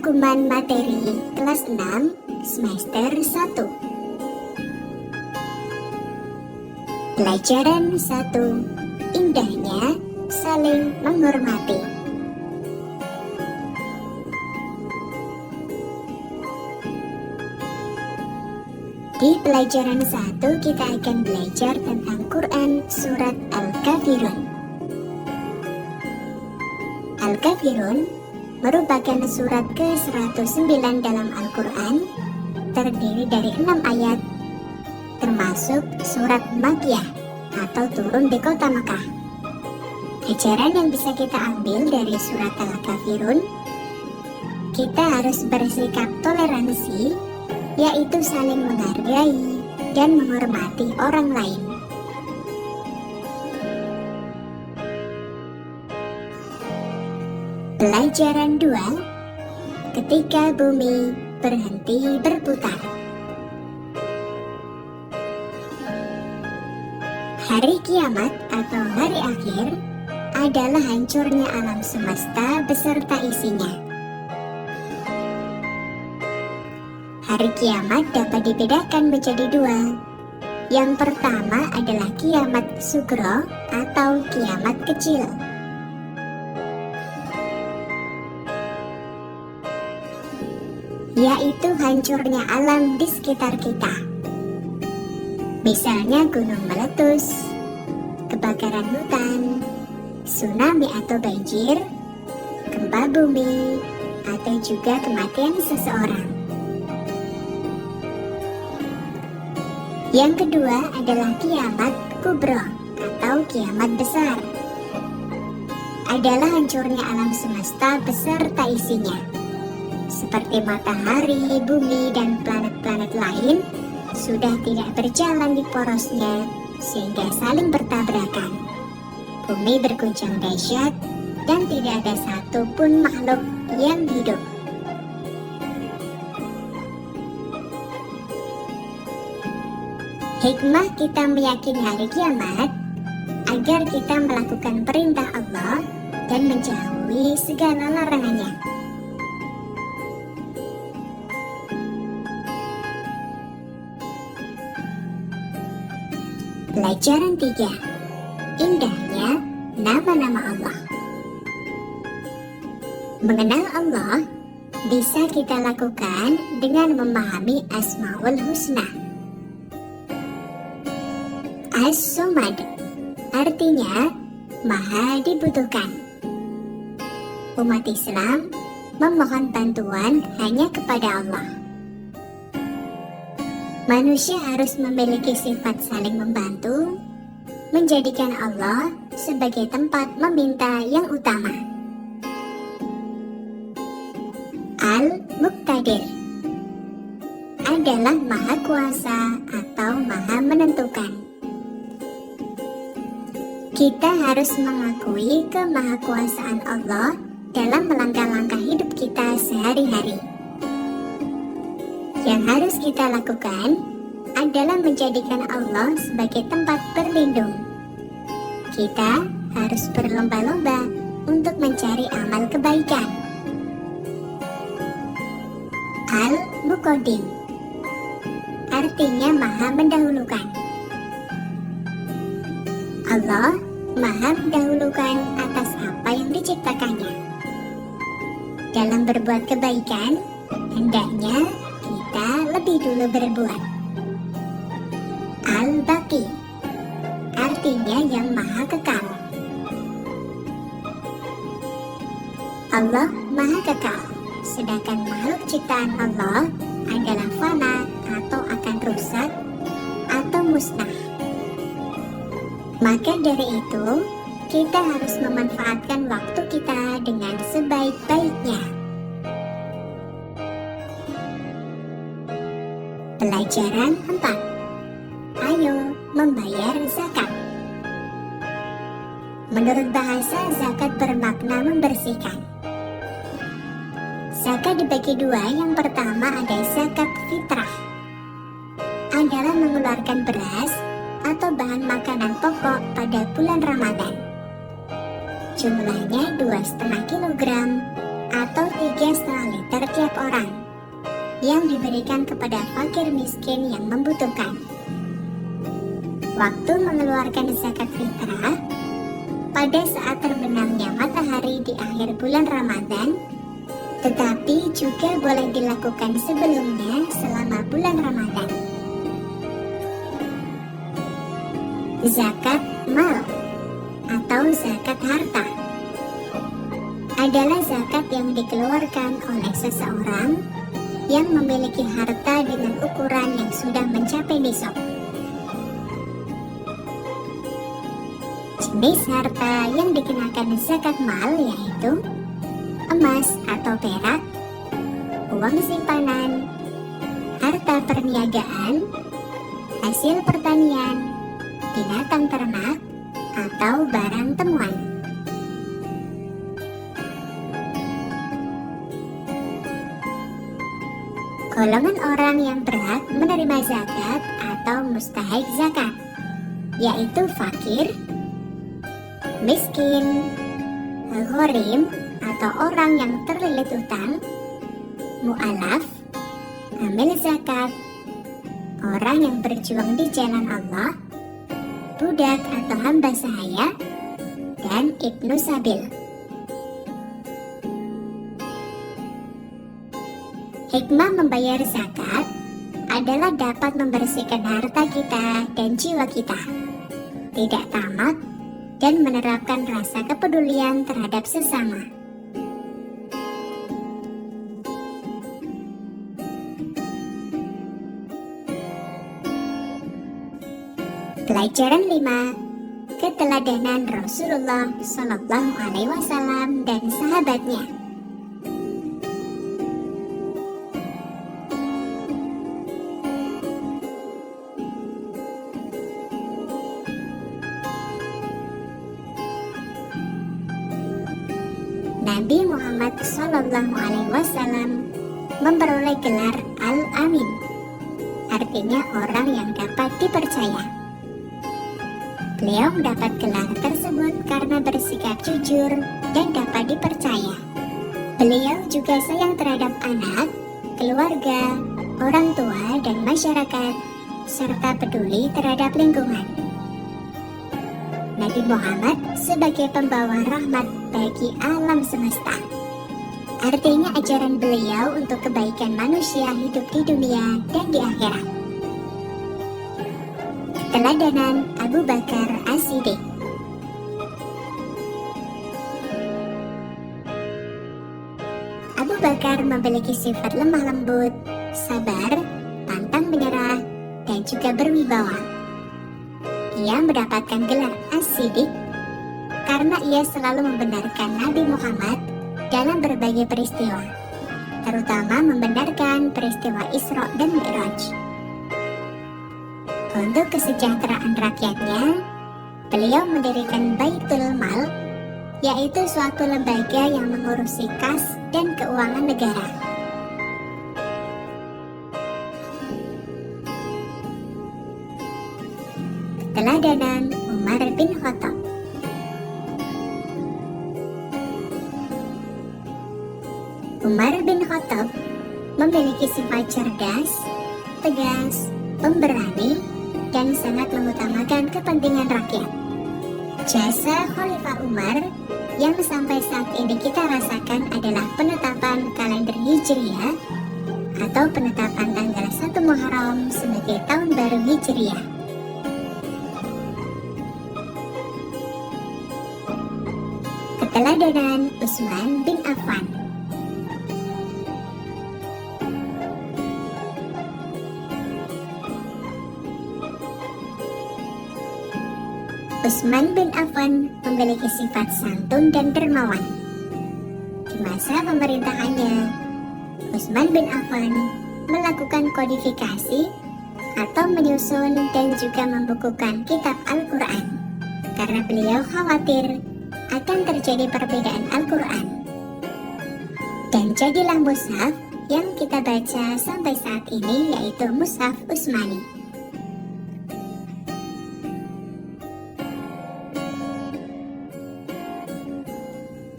Rangkuman materi kelas 6 semester 1. Pelajaran 1. Indahnya saling menghormati. Di pelajaran 1 kita akan belajar tentang Quran surat Al-Kafirun. Al-Kafirun merupakan surat ke-109 dalam Al-Quran, terdiri dari 6 ayat, termasuk surat Makkiyah atau turun di kota Makkah. Ajaran yang bisa kita ambil dari surat Al-Kafirun, kita harus bersikap toleransi, yaitu saling menghargai dan menghormati orang lain. Pelajaran 2. Ketika bumi berhenti berputar. Hari kiamat atau hari akhir adalah hancurnya alam semesta beserta isinya. Hari kiamat dapat dibedakan menjadi 2. Yang pertama adalah kiamat sugro atau kiamat kecil, yaitu hancurnya alam di sekitar kita. Misalnya gunung meletus, kebakaran hutan, tsunami atau banjir, gempa bumi, atau juga kematian seseorang. Yang kedua adalah kiamat kubro atau kiamat besar. Adalah hancurnya alam semesta beserta isinya, seperti matahari, bumi, dan planet-planet lain sudah tidak berjalan di porosnya sehingga saling bertabrakan. Bumi berguncang dahsyat dan tidak ada satupun makhluk yang hidup. Hikmah kita meyakini hari kiamat agar kita melakukan perintah Allah dan menjauhi segala larangannya. Pelajaran 3. Indahnya nama-nama Allah. Mengenal Allah bisa kita lakukan dengan memahami Asmaul Husna. As-Somad artinya Maha dibutuhkan. Umat Islam memohon bantuan hanya kepada Allah. Manusia harus memiliki sifat saling membantu, menjadikan Allah sebagai tempat meminta yang utama. Al-Muqtadir adalah Maha Kuasa atau Maha Menentukan. Kita harus mengakui kemahakuasaan Allah dalam melangkah-langkah hidup kita sehari-hari. Yang harus kita lakukan adalah menjadikan Allah sebagai tempat berlindung. Kita harus berlomba-lomba untuk mencari amal kebaikan. Al-Muqaddim artinya Maha Mendahulukan. Allah Maha mendahulukan atas apa yang diciptakannya. Dalam berbuat kebaikan, hendaknya kita lebih dulu berbuat. Al-Baqi artinya yang Maha Kekal. Allah Maha Kekal, sedangkan makhluk ciptaan Allah adalah fana atau akan rusak atau musnah. Maka dari itu, kita harus memanfaatkan waktu kita dengan sebaik-baiknya. Pelajaran 4. Ayo membayar zakat. Menurut bahasa, zakat bermakna membersihkan. Zakat dibagi 2. Yang pertama ada zakat fitrah, adalah mengeluarkan beras atau bahan makanan pokok pada bulan Ramadan. Jumlahnya 2,5 kg atau 3,5 liter tiap setiap orang yang diberikan kepada fakir miskin yang membutuhkan. Waktu mengeluarkan zakat fitrah pada saat terbenamnya matahari di akhir bulan Ramadan, tetapi juga boleh dilakukan sebelumnya selama bulan Ramadan. Zakat mal atau zakat harta adalah zakat yang dikeluarkan oleh seseorang yang memiliki harta dengan ukuran yang sudah mencapai nisab. Jenis harta yang dikenakan zakat mal yaitu emas atau perak, uang simpanan, harta perniagaan, hasil pertanian, binatang ternak, atau barang temuan. Golongan orang yang berhak menerima zakat atau mustahik zakat, yaitu fakir, miskin, ghorim atau orang yang terlilit utang, mu'alaf, amil zakat, orang yang berjuang di jalan Allah, budak atau hamba sahaya, dan ibnu sabil. Hikmah membayar zakat adalah dapat membersihkan harta kita dan jiwa kita, tidak tamak, dan menerapkan rasa kepedulian terhadap sesama. Pelajaran 5. Keteladanan Rasulullah Shallallahu Alaihi Wasallam dan sahabatnya. Nabi Muhammad Shallallahu Alaihi Wasallam memperoleh gelar Al-Amin, artinya orang yang dapat dipercaya. Beliau mendapat gelar tersebut karena bersikap jujur dan dapat dipercaya. Beliau juga sayang terhadap anak, keluarga, orang tua, dan masyarakat, serta peduli terhadap lingkungan. Nabi Muhammad sebagai pembawa rahmat bagi alam semesta. Artinya ajaran beliau untuk kebaikan manusia hidup di dunia dan di akhirat. Keteladanan Abu Bakar As-Siddiq. Abu Bakar memiliki sifat lemah lembut, sabar, pantang menyerah, dan juga berwibawa. Ia mendapatkan gelar As-Siddiq karena ia selalu membenarkan Nabi Muhammad dalam berbagai peristiwa, terutama membenarkan peristiwa Isra dan Mi'raj. Untuk kesejahteraan rakyatnya, beliau mendirikan Baitul Mal, yaitu suatu lembaga yang mengurusi kas dan keuangan negara. Keteladanan Umar bin Khattab. Umar bin Khattab memiliki sifat cerdas, tegas, pemberani, dan sangat mengutamakan kepentingan rakyat. Jasa Khalifah Umar yang sampai saat ini kita rasakan adalah penetapan kalender Hijriah atau penetapan tanggal 1 Muharram sebagai tahun baru Hijriah. Keteladanan Utsman bin Affan. Utsman bin Affan memiliki sifat santun dan dermawan. Di masa pemerintahannya, Utsman bin Affan melakukan kodifikasi atau menyusun dan juga membukukan kitab Al-Quran karena beliau khawatir akan terjadi perbedaan Al-Quran. Dan jadilah mushaf yang kita baca sampai saat ini, yaitu Mushaf Utsmani.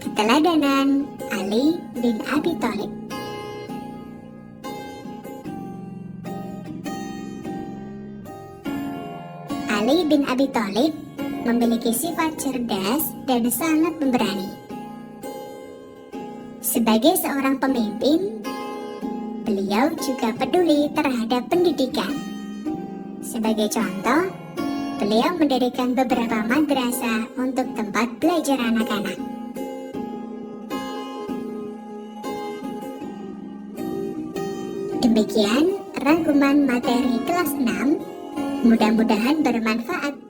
Keteladanan Ali bin Abi Thalib. Ali bin Abi Thalib memiliki sifat cerdas dan sangat pemberani. Sebagai seorang pemimpin, beliau juga peduli terhadap pendidikan. Sebagai contoh, beliau mendirikan beberapa madrasah untuk tempat belajar anak-anak. Demikian rangkuman materi kelas 6, mudah-mudahan bermanfaat